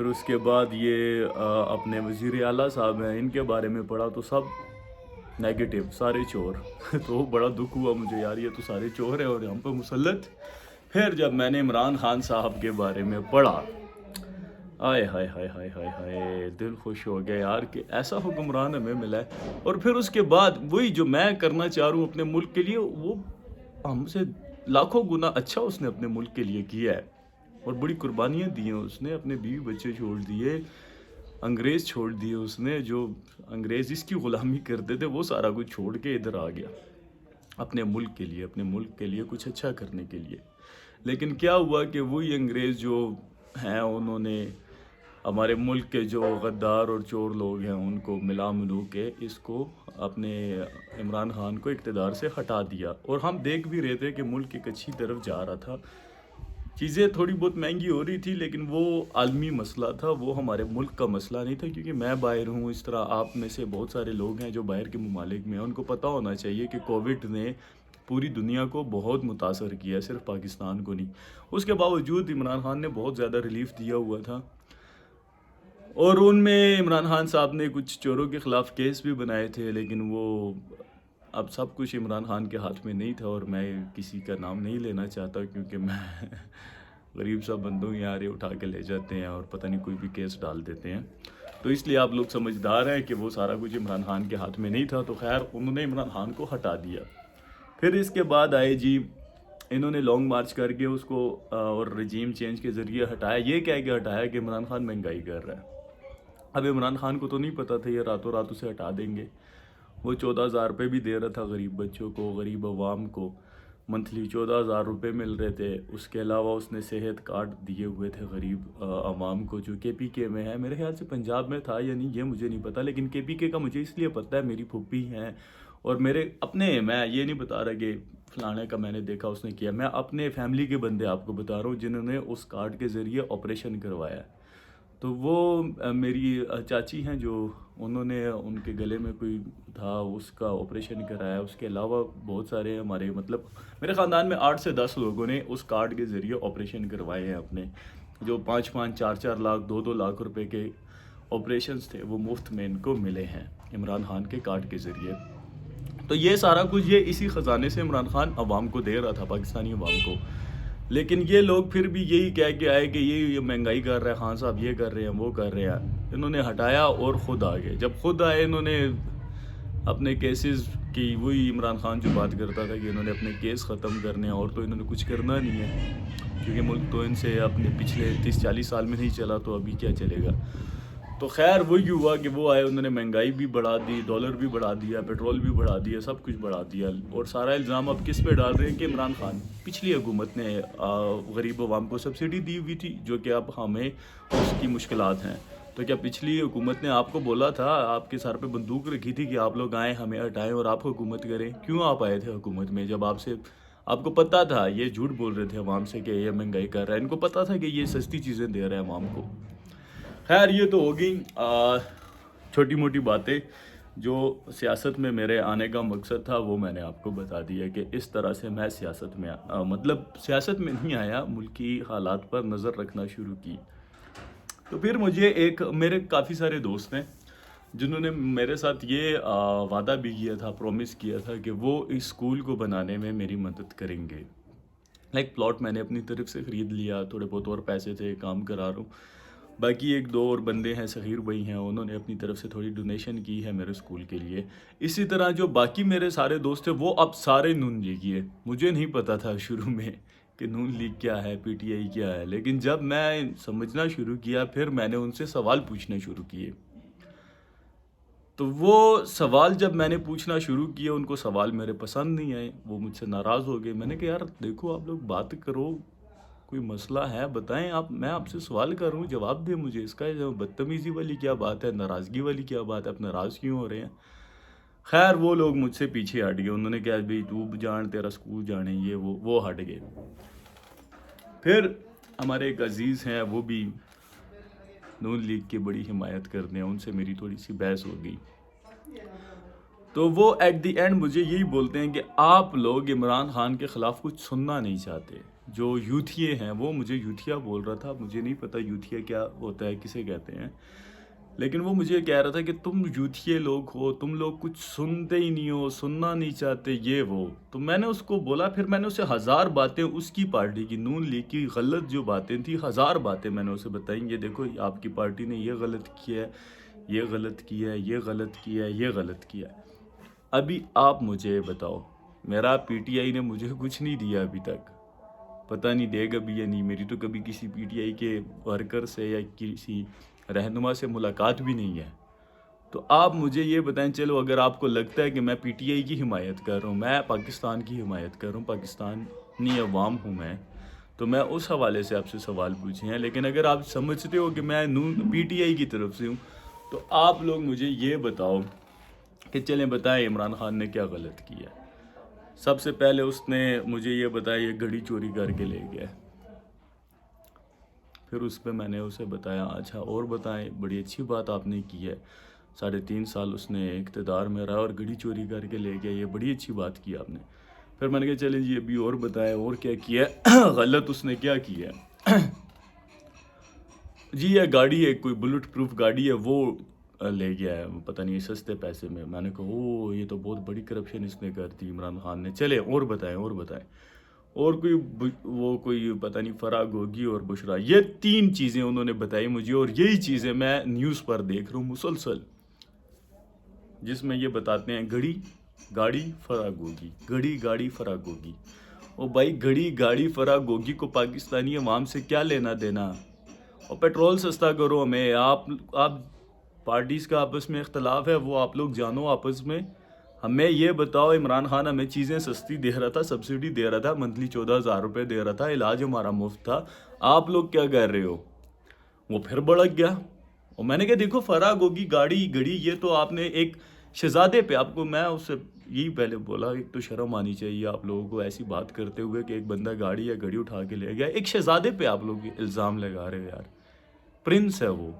پھر اس کے بعد یہ اپنے وزیر اعلیٰ صاحب ہیں، ان کے بارے میں پڑھا تو سب نیگیٹو، سارے چور تو بڑا دکھ ہوا مجھے، یار یہ تو سارے چور ہیں اور ہم پہ مسلط۔ پھر جب میں نے عمران خان صاحب کے بارے میں پڑھا، آئے ہائے ہائے ہائے ہائے ہائے، دل خوش ہو گیا یار کہ ایسا حکمران ہمیں ملا ہے۔ اور پھر اس کے بعد وہی جو میں کرنا چاہ رہا ہوں اپنے ملک کے لیے، وہ ہم سے لاکھوں گنا اچھا اس نے اپنے ملک کے لیے کیا ہے، اور بڑی قربانیاں دی ہیں اس نے، اپنے بیوی بچے چھوڑ دیے، انگریز چھوڑ دیے اس نے، جو انگریز جس کی غلامی کرتے تھے وہ سارا کچھ چھوڑ کے ادھر آ گیا اپنے ملک کے لیے، اپنے ملک کے لیے کچھ اچھا کرنے کے لیے۔ لیکن کیا ہوا کہ وہی انگریز جو ہیں انہوں نے ہمارے ملک کے جو غدار اور چور لوگ ہیں ان کو ملا ملو کے اس کو اپنے عمران خان کو اقتدار سے ہٹا دیا، اور ہم دیکھ بھی رہے تھے کہ ملک ایک اچھی طرف جا رہا تھا، چیزیں تھوڑی بہت مہنگی ہو رہی تھی، لیکن وہ عالمی مسئلہ تھا، وہ ہمارے ملک کا مسئلہ نہیں تھا، کیونکہ میں باہر ہوں، اس طرح آپ میں سے بہت سارے لوگ ہیں جو باہر کے ممالک میں ہیں، ان کو پتہ ہونا چاہیے کہ کووڈ نے پوری دنیا کو بہت متاثر کیا، صرف پاکستان کو نہیں۔ اس کے باوجود عمران خان نے بہت زیادہ ریلیف دیا ہوا تھا، اور ان میں عمران خان صاحب نے کچھ چوروں کے خلاف کیس بھی بنائے تھے، لیکن وہ اب سب کچھ عمران خان کے ہاتھ میں نہیں تھا، اور میں کسی کا نام نہیں لینا چاہتا کیونکہ میں غریب سا بندوں ہی آ رہے اٹھا کے لے جاتے ہیں اور پتہ نہیں کوئی بھی کیس ڈال دیتے ہیں، تو اس لیے آپ لوگ سمجھدار ہیں کہ وہ سارا کچھ عمران خان کے ہاتھ میں نہیں تھا، تو خیر انہوں نے عمران خان کو ہٹا دیا۔ پھر اس کے بعد آئے جی انہوں نے لانگ مارچ کر کے اس کو اور رجیم چینج کے ذریعے ہٹایا، یہ کہہ کے ہٹایا کہ عمران خان مہنگائی کر رہا ہے۔ اب عمران خان کو تو نہیں پتہ تھا یہ راتوں رات اسے ہٹا دیں گے، وہ 14,000 روپے بھی دے رہا تھا غریب بچوں کو، غریب عوام کو، منتھلی 14,000 روپے مل رہے تھے، اس کے علاوہ اس نے صحت کارڈ دیے ہوئے تھے غریب عوام کو، جو کے پی کے میں ہے، میرے خیال سے پنجاب میں تھا یا نہیں یہ مجھے نہیں پتہ، لیکن کے پی کے کا مجھے اس لیے پتہ ہے، میری پھوپھی ہیں اور میرے اپنے، میں یہ نہیں بتا رہا کہ فلانے کا میں نے دیکھا اس نے کیا، میں اپنے فیملی کے بندے آپ کو بتا رہا ہوں جنہوں نے اس کارڈ کے ذریعے آپریشن کروایا ہے، تو وہ میری چاچی ہیں جو انہوں نے ان کے گلے میں کوئی تھا اس کا آپریشن کرایا، اس کے علاوہ بہت سارے ہمارے مطلب میرے خاندان میں 8 سے 10 لوگوں نے اس کارڈ کے ذریعے آپریشن کروائے ہیں اپنے، جو 5-5 4-4 لاکھ 2-2 لاکھ روپے کے آپریشنز تھے وہ مفت میں ان کو ملے ہیں عمران خان کے کارڈ کے ذریعے۔ تو یہ سارا کچھ یہ اسی خزانے سے عمران خان عوام کو دے رہا تھا، پاکستانی عوام کو، لیکن یہ لوگ پھر بھی یہی کہہ کے آئے کہ یہ مہنگائی کر رہا ہے خان صاحب، یہ کر رہے ہیں وہ کر رہے ہیں، انہوں نے ہٹایا اور خود آ گئے۔ جب خود آئے انہوں نے اپنے کیسز کی، وہی عمران خان جو بات کرتا تھا کہ انہوں نے اپنے کیس ختم کرنے ہیں، اور تو انہوں نے کچھ کرنا نہیں ہے کیونکہ ملک تو ان سے اپنے پچھلے 30-40 سال میں نہیں چلا، تو ابھی کیا چلے گا۔ تو خیر وہی ہوا کہ وہ آئے، انہوں نے مہنگائی بھی بڑھا دی، ڈالر بھی بڑھا دیا، پیٹرول بھی بڑھا دیا، سب کچھ بڑھا دیا، اور سارا الزام اب کس پہ ڈال رہے ہیں کہ عمران خان، پچھلی حکومت نے غریب عوام کو سبسڈی دی ہوئی تھی جو کہ اب ہمیں اس کی مشکلات ہیں، تو کیا پچھلی حکومت نے آپ کو بولا تھا، آپ کے سر پہ بندوق رکھی تھی کہ آپ لوگ آئیں ہمیں ہٹائیں اور آپ حکومت کریں؟ کیوں آپ آئے تھے حکومت میں جب آپ کو پتہ تھا، یہ جھوٹ بول رہے تھے عوام سے کہ یہ مہنگائی کر رہا ہے، ان کو پتہ تھا کہ یہ سستی چیزیں دے رہے ہیں عوام کو۔ خیر یہ تو ہو گئی چھوٹی موٹی باتیں، جو سیاست میں میرے آنے کا مقصد تھا وہ میں نے آپ کو بتا دیا کہ اس طرح سے میں سیاست میں مطلب سیاست میں نہیں آیا، ملکی حالات پر نظر رکھنا شروع کی۔ تو پھر مجھے میرے کافی سارے دوست ہیں جنہوں نے میرے ساتھ یہ وعدہ بھی کیا تھا، پرومس کیا تھا کہ وہ اس اسکول کو بنانے میں میری مدد کریں گے۔ پلاٹ میں نے اپنی طرف سے خرید لیا، تھوڑے بہت اور پیسے تھے، کام کرا رہا ہوں، باقی 1-2 اور بندے ہیں، صغیر بھائی ہیں، انہوں نے اپنی طرف سے تھوڑی ڈونیشن کی ہے میرے اسکول کے لیے۔ اسی طرح جو باقی میرے سارے دوست ہیں وہ اب سارے نون لیگی ہیں، مجھے نہیں پتا تھا شروع میں کہ نون لیگ کیا ہے، پی ٹی آئی کیا ہے، لیکن جب میں سمجھنا شروع کیا پھر میں نے ان سے سوال پوچھنے شروع کیے، تو وہ سوال جب میں نے پوچھنا شروع کیا ان کو سوال میرے پسند نہیں آئے، وہ مجھ سے ناراض ہو گئے۔ میں نے کہا یار دیکھو آپ لوگ بات کرو، کوئی مسئلہ ہے بتائیں، میں آپ سے سوال کر رہا ہوں جواب دیں مجھے، اس کا بدتمیزی والی کیا بات ہے، ناراضگی والی کیا بات ہے، آپ ناراض کیوں ہو رہے ہیں؟ خیر وہ لوگ مجھ سے پیچھے ہٹ گئے، انہوں نے کہا بھائی تو جان تیرا اسکول جانے، یہ وہ ہٹ گئے۔ پھر ہمارے ایک عزیز ہیں وہ بھی نون لیگ کی بڑی حمایت کرتے ہیں، ان سے میری تھوڑی سی بحث ہو گئی، تو وہ ایٹ دی اینڈ مجھے یہی بولتے ہیں کہ آپ لوگ عمران خان کے خلاف کچھ سننا نہیں چاہتے، جو یوتھیے ہیں وہ مجھے یوتھیا بول رہا تھا، مجھے نہیں پتہ یوتھیا کیا ہوتا ہے، کسے کہتے ہیں، لیکن وہ مجھے کہہ رہا تھا کہ تم یوتھیے لوگ ہو، تم لوگ کچھ سنتے ہی نہیں ہو، سننا نہیں چاہتے، یہ وہ. تو میں نے اس کو بولا، پھر میں نے اسے 1000 باتیں اس کی پارٹی کی، نون لیگ کی غلط جو باتیں تھیں، 1000 باتیں میں نے اسے بتائیں. یہ دیکھو آپ کی پارٹی نے یہ غلط کیا ہے، یہ غلط کیا ہے، یہ غلط کیا ہے، یہ غلط کیا ہے. ابھی آپ مجھے بتاؤ، میرا پی ٹی آئی نے مجھے کچھ نہیں دیا ابھی تک، پتہ نہیں دے گا بھی یا نہیں. میری تو کبھی کسی پی ٹی آئی کے ورکر سے یا کسی رہنما سے ملاقات بھی نہیں ہے. تو آپ مجھے یہ بتائیں، چلو اگر آپ کو لگتا ہے کہ میں پی ٹی آئی کی حمایت کر رہا ہوں، میں پاکستان کی حمایت کر رہا ہوں، پاکستانی عوام ہوں میں، تو میں اس حوالے سے آپ سے سوال پوچھے ہیں. لیکن اگر آپ سمجھتے ہو کہ میں پی ٹی آئی کی طرف سے ہوں، تو آپ لوگ مجھے یہ بتاؤ کہ چلیں بتائیں عمران خان نے کیا غلط کیا. سب سے پہلے اس نے مجھے یہ بتایا یہ گھڑی چوری کر کے لے گیا. پھر اس پہ میں نے اسے بتایا اچھا اور بتائیں، بڑی اچھی بات آپ نے کی ہے، 3.5 سال اس نے اقتدار میں رہا اور گھڑی چوری کر کے لے گیا، یہ بڑی اچھی بات کی آپ نے. پھر میں نے کہا چلیں جی ابھی اور بتائیں اور کیا کیا ہے، غلط اس نے کیا کیا ہے. جی یہ گاڑی ہے، کوئی بلٹ پروف گاڑی ہے، وہ لے گیا ہے، پتہ نہیں سستے پیسے میں. میں نے کہا او یہ تو بہت بڑی کرپشن اس نے کر دی عمران خان نے. چلے اور بتائیں اور بتائیں. اور کوئی پتہ نہیں فراغ گوگی اور بشرا، یہ 3 چیزیں انہوں نے بتائی مجھے، اور یہی چیزیں میں نیوز پر دیکھ رہا ہوں مسلسل، جس میں یہ بتاتے ہیں گاڑی فراغ گوگی، گاڑی فراغ گوگی. او بھائی گاڑی فراغ گوگی کو پاکستانی عوام سے کیا لینا دینا؟ اور پیٹرول سستا کرو ہمیں. آپ پارٹیز کا آپس میں اختلاف ہے، وہ آپ لوگ جانو آپس میں. ہمیں یہ بتاؤ عمران خان ہمیں چیزیں سستی دے رہا تھا، سبسڈی دے رہا تھا، منتھلی 14,000 روپے دے رہا تھا، علاج ہمارا مفت تھا. آپ لوگ کیا کر رہے ہو؟ وہ پھر بڑک گیا. اور میں نے کہا دیکھو فراغ گوگی گھڑی یہ تو آپ نے ایک شہزادے پہ، آپ کو میں اس سے یہی پہلے بولا، ایک تو شرم آنی چاہیے آپ لوگوں کو ایسی بات کرتے ہوئے کہ ایک بندہ گاڑی یا گھڑی اٹھا کے لے گیا. ایک شہزادے پہ آپ لوگ الزام لگا رہے ہو یار. پرنس ہے وہ.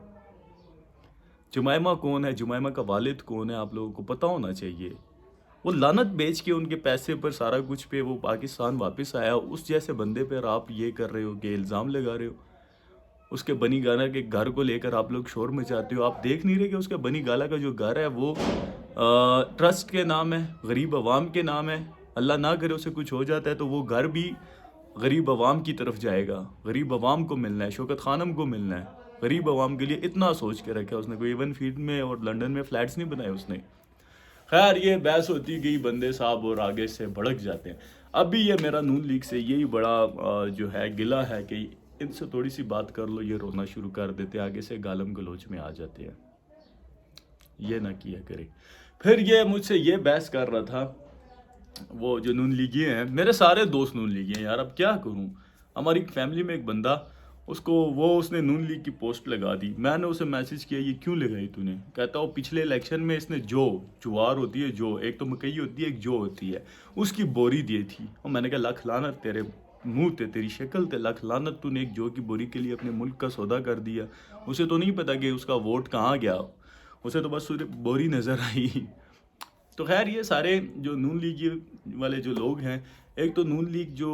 جمائمہ کون ہے؟ جمائمہ کا والد کون ہے؟ آپ لوگوں کو پتہ ہونا چاہیے. وہ لعنت بیچ کے ان کے پیسے پر سارا کچھ پہ وہ پاکستان واپس آیا. اس جیسے بندے پر آپ یہ کر رہے ہو کہ الزام لگا رہے ہو. اس کے بنی گالا کے گھر کو لے کر آپ لوگ شور مچاتے ہو. آپ دیکھ نہیں رہے کہ اس کے بنی گالا کا جو گھر ہے وہ ٹرسٹ کے نام ہے، غریب عوام کے نام ہے. اللہ نہ کرے اسے کچھ ہو جاتا ہے تو وہ گھر بھی غریب عوام کی طرف جائے گا، غریب عوام کو ملنا ہے، شوکت خانم کو ملنا ہے. غریب عوام کے لیے اتنا سوچ کے رکھا اس نے. کوئی ایون فیلڈ میں اور لنڈن میں فلیٹس نہیں بنائے اس نے. خیر یہ بحث ہوتی گئی بندے صاحب اور آگے سے بھڑک جاتے ہیں. ابھی یہ میرا نون لیگ سے یہی بڑا جو ہے گلہ ہے کہ ان سے تھوڑی سی بات کر لو یہ رونا شروع کر دیتے، آگے سے گالم گلوچ میں آ جاتے ہیں. یہ نہ کیا کرے. پھر یہ مجھ سے یہ بحث کر رہا تھا، وہ جو نون لیگی ہیں، میرے سارے دوست نون لیگی ہیں یار، اب کیا کروں. ہماری فیملی میں ایک بندہ، اس نے نون لیگ کی پوسٹ لگا دی. میں نے اسے میسج کیا یہ کیوں لگائی تو نے؟ کہتا وہ پچھلے الیکشن میں اس نے جوار ہوتی ہے، ایک تو مکئی ہوتی ہے، ایک جو ہوتی ہے، اس کی بوری دی تھی. اور میں نے کہا لکھ لعنت تیرے منہ تے، تیری شکل تے لکھ لعنت، تو نے ایک جو کی بوری کے لیے اپنے ملک کا سودا کر دیا. اسے تو نہیں پتا کہ اس کا ووٹ کہاں گیا، اسے تو بس صرف بوری نظر آئی. تو خیر یہ سارے جو نون لیگ والے جو لوگ ہیں، ایک تو نون لیگ جو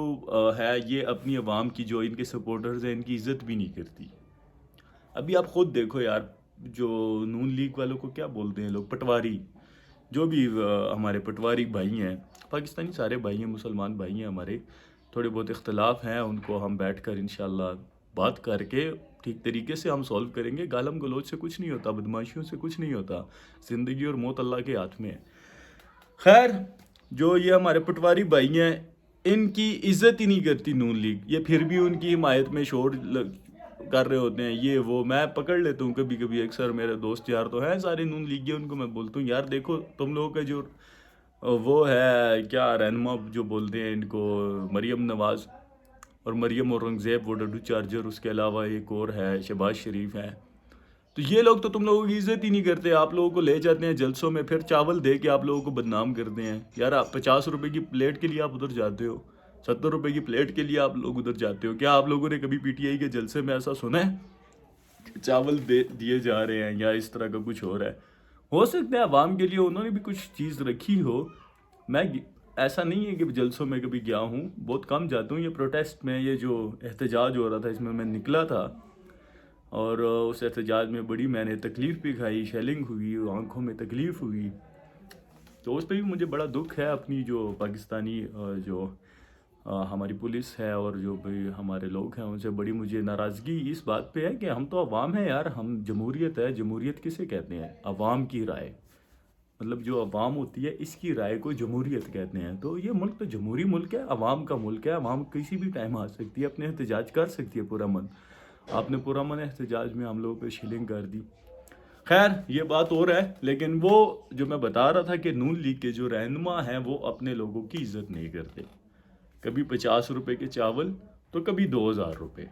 ہے یہ اپنی عوام کی جو ان کے سپورٹرز ہیں ان کی عزت بھی نہیں کرتی. ابھی آپ خود دیکھو یار، جو نون لیگ والوں کو کیا بولتے ہیں لوگ، پٹواری، جو بھی ہمارے پٹواری بھائی ہیں، پاکستانی سارے بھائی ہیں، مسلمان بھائی ہیں ہمارے، تھوڑے بہت اختلاف ہیں ان کو ہم بیٹھ کر انشاءاللہ بات کر کے ٹھیک طریقے سے ہم سولو کریں گے. گالم گلوچ سے کچھ نہیں ہوتا، بدماشیوں سے کچھ نہیں ہوتا. زندگی اور موت اللہ کے ہاتھ میں ہے. خیر جو یہ ہمارے پٹواری بھائی ہیں ان کی عزت ہی نہیں کرتی نون لیگ. یہ پھر بھی ان کی حمایت میں شور کر رہے ہوتے ہیں، یہ وہ. میں پکڑ لیتا ہوں کبھی کبھی، اکثر میرے دوست یار تو ہیں سارے نون لیگ، ان کو میں بولتا ہوں یار دیکھو تم لوگوں کا جو وہ ہے کیا رہنما جو بولتے ہیں ان کو، مریم نواز اور مریم اورنگزیب، وہ ڈڈو چارجر، اس کے علاوہ ایک اور ہے شہباز شریف ہے. تو یہ لوگ تو تم لوگوں کی عزت ہی نہیں کرتے. آپ لوگوں کو لے جاتے ہیں جلسوں میں، پھر چاول دے کے آپ لوگوں کو بدنام کرتے ہیں. یار 50 روپے کی پلیٹ کے لیے آپ ادھر جاتے ہو، 70 روپے کی پلیٹ کے لیے آپ لوگ ادھر جاتے ہو. کیا آپ لوگوں نے کبھی پی ٹی آئی کے جلسے میں ایسا سنا ہے کہ چاول دیے جا رہے ہیں یا اس طرح کا کچھ ہو رہا ہے؟ ہو سکتا ہے عوام کے لیے انہوں نے بھی کچھ چیز رکھی ہو. میں ایسا نہیں ہے کہ جلسوں میں کبھی گیا ہوں، بہت کم جاتا ہوں. یہ پروٹیسٹ میں یہ جو احتجاج ہو رہا تھا اس میں نکلا تھا، اور اس احتجاج میں بڑی میں نے تکلیف بھی کھائی، شیلنگ ہوئی، آنکھوں میں تکلیف ہوئی. تو اس پہ بھی مجھے بڑا دکھ ہے. اپنی جو پاکستانی جو ہماری پولیس ہے اور جو بھی ہمارے لوگ ہیں ان سے بڑی مجھے ناراضگی اس بات پہ ہے کہ ہم تو عوام ہیں یار. ہم جمہوریت ہے، جمہوریت کسے کہتے ہیں؟ عوام کی رائے، مطلب جو عوام ہوتی ہے اس کی رائے کو جمہوریت کہتے ہیں. تو یہ ملک تو جمہوری ملک ہے، عوام کا ملک ہے. عوام کسی بھی ٹائم آ سکتی ہے، اپنے احتجاج کر سکتی ہے پورا من. آپ نے پورا من احتجاج میں ہم لوگوں پہ شیلنگ کر دی. خیر یہ بات اور ہے، لیکن وہ جو میں بتا رہا تھا کہ نون لیگ کے جو رہنما ہیں وہ اپنے لوگوں کی عزت نہیں کرتے. کبھی 50 روپے کے چاول تو کبھی 2000 روپے.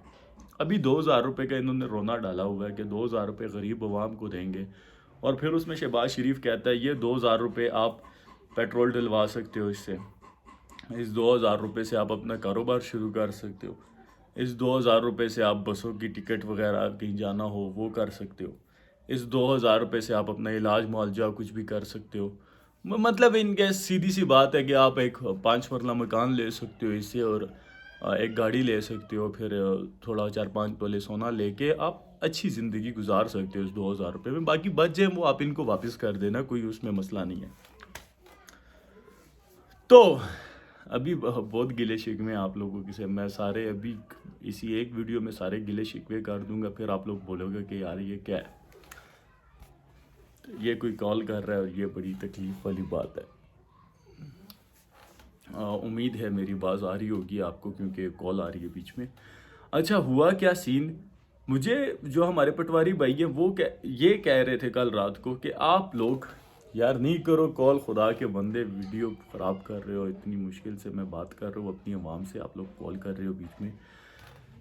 ابھی 2000 روپے کا انہوں نے رونا ڈالا ہوا ہے کہ 2000 روپے غریب عوام کو دیں گے. اور پھر اس میں شہباز شریف کہتا ہے یہ 2000 روپے آپ پیٹرول ڈلوا سکتے ہو، اس 2000 روپے سے آپ اپنا کاروبار شروع کر سکتے ہو، اس 2000 روپے سے آپ بسوں کی ٹکٹ وغیرہ کہیں جانا ہو وہ کر سکتے ہو، اس 2000 روپے سے آپ اپنا علاج معالجہ کچھ بھی کر سکتے ہو. مطلب ان کے سیدھی سی بات ہے کہ آپ ایک 5 مرلہ مکان لے سکتے ہو اس سے، اور ایک گاڑی لے سکتے ہو، پھر تھوڑا 4-5 تولے سونا لے کے آپ اچھی زندگی گزار سکتے ہو اس 2000 روپے میں. باقی بچ جائیں وہ آپ ان کو واپس کر دینا، کوئی اس میں مسئلہ نہیں ہے. تو ابھی بہت گلے شکوے آپ لوگوں کے سے میں سارے ابھی اسی ایک ویڈیو میں سارے گلے شکوے کر دوں گا، پھر آپ لوگ بولو گے کہ یار یہ کیا ہے، یہ کوئی کال کر رہا ہے اور یہ بڑی تکلیف والی بات ہے. امید ہے میری بات آ رہی ہوگی آپ کو کیونکہ کال آ رہی ہے بیچ میں. اچھا ہوا کیا سین، مجھے جو ہمارے پٹواری بھائی ہیں وہ یہ کہہ رہے تھے کل رات کو کہ آپ لوگ یار نہیں کرو کال، خدا کے بندے ویڈیو خراب کر رہے ہو، اتنی مشکل سے میں بات کر رہا ہوں اپنی عوام سے، آپ لوگ کال کر رہے ہو بیچ میں.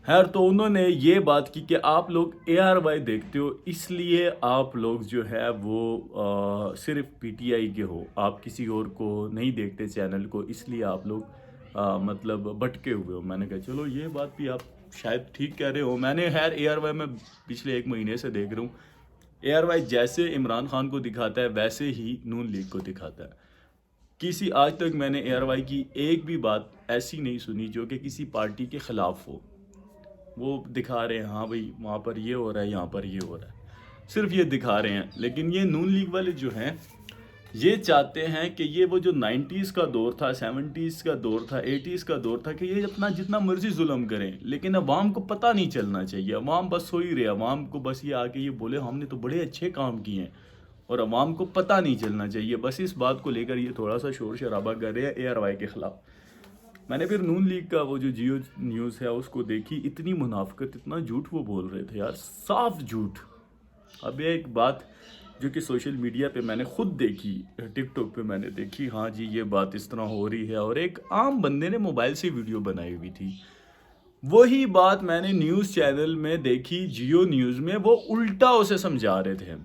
خیر تو انہوں نے یہ بات کی کہ آپ لوگ ARY دیکھتے ہو اس لیے آپ لوگ جو ہے وہ صرف PTI کے ہو، آپ کسی اور کو نہیں دیکھتے چینل کو، اس لیے آپ لوگ مطلب بٹکے ہوئے ہو. میں نے کہا چلو یہ بات بھی آپ شاید ٹھیک کہہ رہے ہو. میں نے خیر ARY میں پچھلے 1 مہینے سے دیکھ رہا ہوں، ARY جیسے عمران خان کو دکھاتا ہے ویسے ہی نون لیگ کو دکھاتا ہے. کسی آج تک میں نے ARY کی ایک بھی بات ایسی نہیں سنی جو کہ کسی پارٹی کے خلاف ہو. وہ دکھا رہے ہیں ہاں بھائی وہاں پر یہ ہو رہا ہے، یہاں پر یہ ہو رہا ہے، صرف یہ دکھا رہے ہیں. لیکن یہ نون لیگ والے جو ہیں یہ چاہتے ہیں کہ یہ وہ جو 90s کا دور تھا، 70s کا دور تھا، 80s کا دور تھا کہ یہ اپنا جتنا مرضی ظلم کریں لیکن عوام کو پتہ نہیں چلنا چاہیے. عوام بس سو ہی رہے، عوام کو بس یہ آ کے یہ بولے ہم نے تو بڑے اچھے کام کیے ہیں، اور عوام کو پتہ نہیں چلنا چاہیے. بس اس بات کو لے کر یہ تھوڑا سا شور شرابہ کر رہے ہیں ARY کے خلاف. میں نے پھر نون لیگ کا وہ جو جیو نیوز ہے اس کو دیکھی، اتنی منافقت، اتنا جھوٹ وہ بول رہے تھے یار، صاف جھوٹ. اب ایک بات جو کہ سوشل میڈیا پہ میں نے خود دیکھی، ٹک ٹاک پہ میں نے دیکھی، ہاں جی یہ بات اس طرح ہو رہی ہے، اور ایک عام بندے نے موبائل سے ویڈیو بنائی ہوئی تھی. وہی بات میں نے نیوز چینل میں دیکھی، جیو نیوز میں، وہ الٹا اسے سمجھا رہے تھے،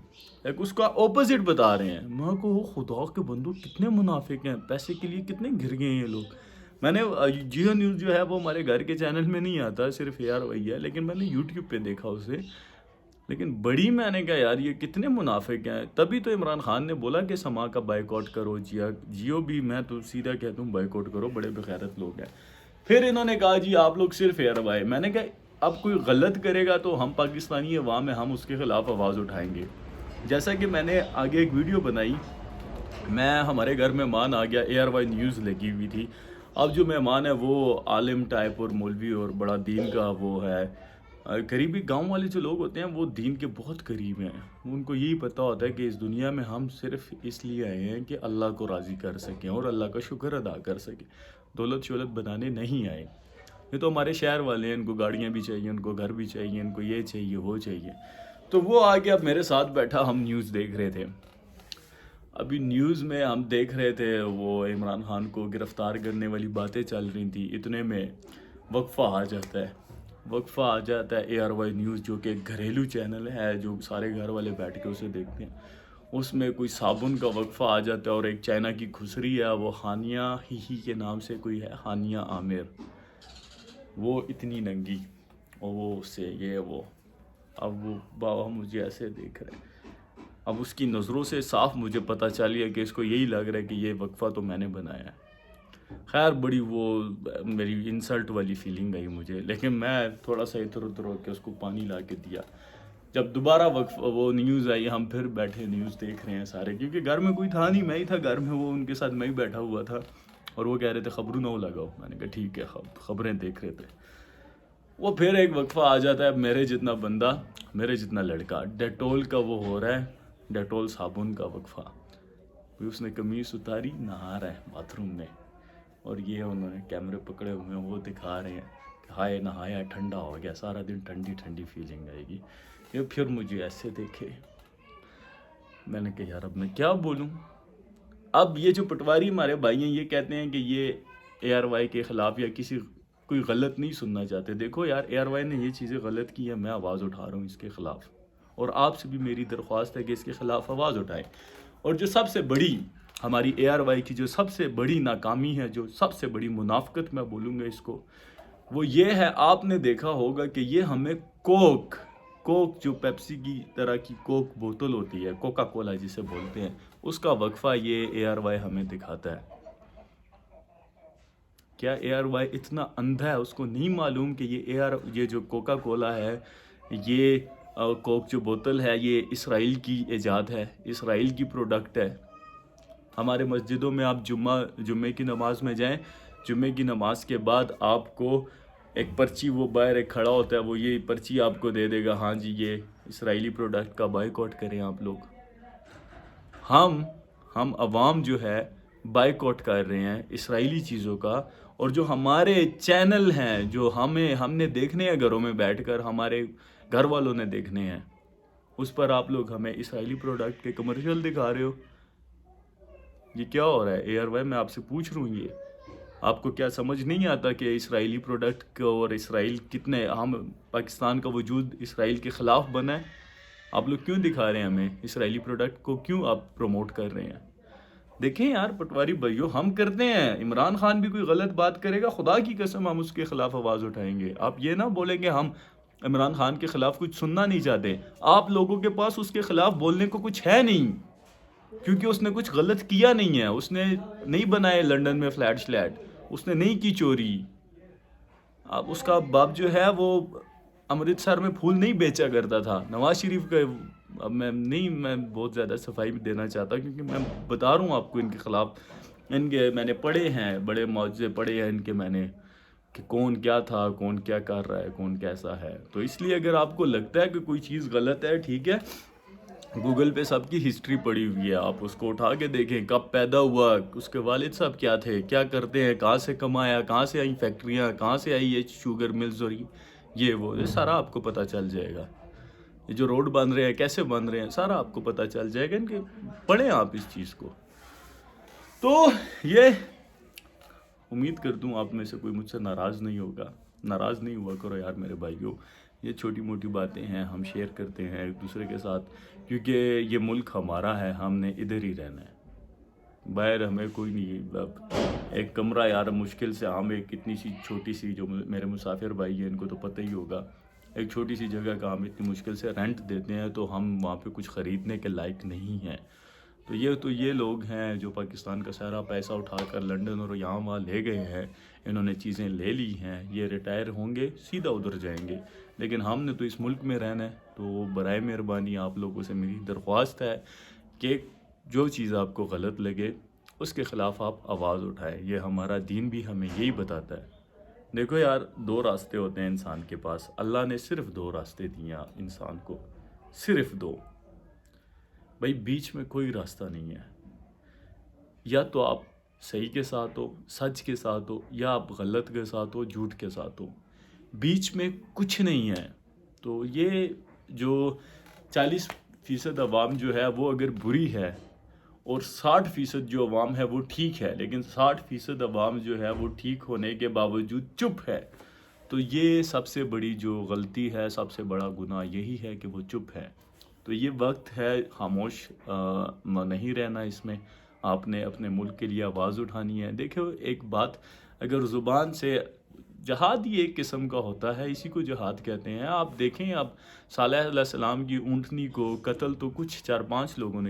ایک اس کا اپوزٹ بتا رہے ہیں. میں کو خدا کے بندو کتنے منافق ہیں، پیسے کے لیے کتنے گر گئے ہیں یہ لوگ. میں نے جیو نیوز جو ہے وہ ہمارے گھر کے چینل میں نہیں آتا، صرف ARY ہے، لیکن میں نے YouTube پہ دیکھا اسے. لیکن بڑی میں نے کہا یار یہ کتنے منافق ہیں. تبھی تو عمران خان نے بولا کہ سما کا بائیکاٹ کرو، جیو بھی میں تو سیدھا کہتا ہوں بائیکاٹ کرو، بڑے بغیرت لوگ ہیں. پھر انہوں نے کہا جی آپ لوگ صرف ARY. میں نے کہا اب کوئی غلط کرے گا تو ہم پاکستانی عوام ہیں، ہم اس کے خلاف آواز اٹھائیں گے. جیسا کہ میں نے آگے ایک ویڈیو بنائی، میں ہمارے گھر مہمان آ گیا، ARY نیوز لگی ہوئی تھی. اب جو مہمان ہے وہ عالم ٹائپ اور مولوی اور بڑا دین کا وہ ہے. قریبی گاؤں والے جو لوگ ہوتے ہیں وہ دین کے بہت قریب ہیں، ان کو یہی پتہ ہوتا ہے کہ اس دنیا میں ہم صرف اس لیے آئے ہیں کہ اللہ کو راضی کر سکیں اور اللہ کا شکر ادا کر سکیں، دولت شولت بنانے نہیں آئے. یہ تو ہمارے شہر والے ہیں، ان کو گاڑیاں بھی چاہیے، ان کو گھر بھی چاہیے، ان کو یہ چاہیے وہ چاہیے. تو وہ آگے اب میرے ساتھ بیٹھا، ہم نیوز دیکھ رہے تھے. ابھی نیوز میں ہم دیکھ رہے تھے وہ عمران خان کو گرفتار کرنے والی باتیں چل رہی تھیں. اتنے میں وقفہ آ جاتا ہے، وقفہ آ جاتا ہے ARY نیوز جو کہ ایک گھریلو چینل ہے جو سارے گھر والے بیٹھ کے اسے دیکھتے ہیں. اس میں کوئی صابن کا وقفہ آ جاتا ہے اور ایک چائنا کی کھسری ہے، وہ ہانیہ ہی کے نام سے کوئی ہے، ہانیہ عامر، وہ اتنی ننگی اور وہ اس سے یہ وہ. اب وہ بابا مجھے ایسے دیکھ رہے ہیں، اب اس کی نظروں سے صاف مجھے پتہ چل گیا کہ اس کو یہی لگ رہا ہے کہ یہ وقفہ تو میں نے بنایا ہے. خیر بڑی وہ میری انسلٹ والی فیلنگ آئی مجھے، لیکن میں تھوڑا سا ادھر ادھر ہو کے اس کو پانی لا کے دیا۔ جب دوبارہ وہ نیوز آئی، ہم پھر بیٹھے نیوز دیکھ رہے ہیں سارے، کیونکہ گھر میں کوئی تھا نہیں، میں ہی تھا گھر میں، وہ ان کے ساتھ میں ہی بیٹھا ہوا تھا، اور وہ کہہ رہے تھے خبروں نہ لگاؤ۔ میں نے کہا ٹھیک ہے، خبریں دیکھ رہے تھے۔ وہ پھر ایک وقفہ آ جاتا ہے، میرے جتنا بندہ، میرے جتنا لڑکا، ڈیٹول کا وہ ہو رہا ہے، ڈیٹول صابن کا وقفہ، پھر اس نے قمیص اتاری، نہا رہا ہے باتھ روم میں، اور یہ انہوں نے کیمرے پکڑے ہوئے ہیں، وہ دکھا رہے ہیں کہ ہائے نہایا ٹھنڈا ہو گیا، سارا دن ٹھنڈی ٹھنڈی فیلنگ آئے گی۔ یہ پھر مجھے ایسے دیکھے، میں نے کہا یار اب میں کیا بولوں۔ اب یہ جو پٹواری ہمارے بھائی ہیں، یہ کہتے ہیں کہ یہ اے آر وائی کے خلاف یا کسی کوئی غلط نہیں سننا چاہتے۔ دیکھو یار، اے آر وائی نے یہ چیزیں غلط کی ہیں، میں آواز اٹھا رہا ہوں اس کے خلاف، اور آپ سے بھی میری درخواست ہے کہ اس کے خلاف آواز اٹھائیں۔ اور جو سب سے بڑی ہماری اے آر وائی کی جو سب سے بڑی ناکامی ہے، جو سب سے بڑی منافقت میں بولوں گا اس کو، وہ یہ ہے، آپ نے دیکھا ہوگا کہ یہ ہمیں کوک جو پیپسی کی طرح کی کوک بوتل ہوتی ہے، کوکا کولا جسے بولتے ہیں، اس کا وقفہ یہ اے آر وائی ہمیں دکھاتا ہے۔ کیا اے آر وائی اتنا اندھا ہے، اس کو نہیں معلوم کہ یہ جو کوکا کولا ہے، یہ کوک جو بوتل ہے، یہ اسرائیل کی ایجاد ہے، اسرائیل کی پروڈکٹ ہے۔ ہمارے مسجدوں میں آپ جمعے کی نماز میں جائیں، جمعے کی نماز کے بعد آپ کو ایک پرچی، وہ باہر ایک کھڑا ہوتا ہے، وہ یہ پرچی آپ کو دے دے گا، ہاں جی یہ اسرائیلی پروڈکٹ کا بائیکاٹ کریں آپ لوگ۔ ہم عوام جو ہے بائیکاٹ کر رہے ہیں اسرائیلی چیزوں کا، اور جو ہمارے چینل ہیں، جو ہم نے دیکھنے ہیں گھروں میں بیٹھ کر، ہمارے گھر والوں نے دیکھنے ہیں، اس پر آپ لوگ ہمیں اسرائیلی پروڈکٹ کے کمرشل دکھا رہے ہو۔ یہ کیا ہو رہا ہے اے آر وائی؟ میں آپ سے پوچھ رہا ہوں، یہ آپ کو کیا سمجھ نہیں آتا کہ اسرائیلی پروڈکٹ کو، اور اسرائیل کتنے، ہم پاکستان کا وجود اسرائیل کے خلاف بنا ہے؟ آپ لوگ کیوں دکھا رہے ہیں ہمیں اسرائیلی پروڈکٹ کو، کیوں آپ پروموٹ کر رہے ہیں؟ دیکھیں یار پٹواری بھائیو، ہم کرتے ہیں، عمران خان بھی کوئی غلط بات کرے گا، خدا کی قسم ہم اس کے خلاف آواز اٹھائیں گے۔ آپ یہ نہ بولیں کہ ہم عمران خان کے خلاف کچھ سننا نہیں چاہتے، آپ لوگوں کے پاس اس کے خلاف بولنے کو کچھ ہے نہیں، کیونکہ اس نے کچھ غلط کیا نہیں ہے، اس نے نہیں بنائے لنڈن میں فلیٹ، اس نے نہیں کی چوری۔ اب اس کا باپ جو ہے وہ امرتسر میں پھول نہیں بیچا کرتا تھا، نواز شریف کا۔ اب میں بہت زیادہ صفائی بھی دینا چاہتا، کیونکہ میں بتا رہا ہوں آپ کو ان کے خلاف، ان کے میں نے پڑھے ہیں، بڑے معجزے پڑھے ہیں ان کے میں نے، کہ کون کیا تھا، کون کیا کر رہا ہے، کون کیسا ہے۔ تو اس لیے اگر آپ کو لگتا ہے کہ کوئی چیز غلط ہے، ٹھیک ہے، گوگل پہ سب کی ہسٹری پڑی ہوئی ہے، آپ اس کو اٹھا کے دیکھیں، کب پیدا ہوا، اس کے والد صاحب کیا تھے، کیا کرتے ہیں، کہاں سے کمایا، کہاں سے آئی فیکٹریاں، کہاں سے آئی یہ شوگر ملز، اور یہ سارا آپ کو پتہ چل جائے گا۔ یہ جو روڈ بن رہے ہیں، کیسے بن رہے ہیں، سارا آپ کو پتہ چل جائے گا، ان کے پڑھیں آپ اس چیز کو۔ تو یہ امید کرتا ہوں آپ میں سے کوئی مجھ سے ناراض نہیں ہوگا، ناراض نہیں ہوا کرو یار میرے بھائیوں، یہ چھوٹی موٹی باتیں ہیں، ہم شیئر کرتے ہیں ایک دوسرے کے ساتھ، کیونکہ یہ ملک ہمارا ہے، ہم نے ادھر ہی رہنا ہے، باہر ہمیں کوئی نہیں۔ ایک کمرہ یار مشکل سے، ہم ایک اتنی سی چھوٹی سی، جو میرے مسافر بھائی ہیں ان کو تو پتہ ہی ہوگا، ایک چھوٹی سی جگہ کا ہم اتنی مشکل سے رینٹ دیتے ہیں، تو ہم وہاں پہ کچھ خریدنے کے لائق نہیں ہیں۔ تو یہ لوگ ہیں جو پاکستان کا سارا پیسہ اٹھا کر لنڈن اور یہاں وہاں لے گئے ہیں، انہوں نے چیزیں لے لی ہیں، یہ ریٹائر ہوں گے سیدھا ادھر جائیں گے، لیکن ہم نے تو اس ملک میں رہنا ہے۔ تو برائے مہربانی آپ لوگوں سے میری درخواست ہے کہ جو چیز آپ کو غلط لگے اس کے خلاف آپ آواز اٹھائیں، یہ ہمارا دین بھی ہمیں یہی بتاتا ہے۔ دیکھو یار، دو راستے ہوتے ہیں انسان کے پاس، اللہ نے صرف دو راستے دیے انسان کو، صرف دو، بھائی بیچ میں کوئی راستہ نہیں ہے، یا تو آپ صحیح کے ساتھ ہو، سچ کے ساتھ ہو، یا آپ غلط کے ساتھ ہو، جھوٹ کے ساتھ ہو، بیچ میں کچھ نہیں ہے۔ تو یہ جو 40% عوام جو ہے وہ اگر بری ہے، اور 60% جو عوام ہے وہ ٹھیک ہے، لیکن 60% عوام جو ہے وہ ٹھیک ہونے کے باوجود چپ ہے، تو یہ سب سے بڑی جو غلطی ہے، سب سے بڑا گناہ یہی ہے کہ وہ چپ ہے۔ تو یہ وقت ہے خاموش نہیں رہنا، اس میں آپ نے اپنے ملک کے لیے آواز اٹھانی ہے۔ دیکھو ایک بات، اگر زبان سے، جہاد ہی ایک قسم کا ہوتا ہے، اسی کو جہاد کہتے ہیں۔ آپ دیکھیں، اب صالح علیہ السلام کی اونٹنی کو قتل تو کچھ 4-5 لوگوں نے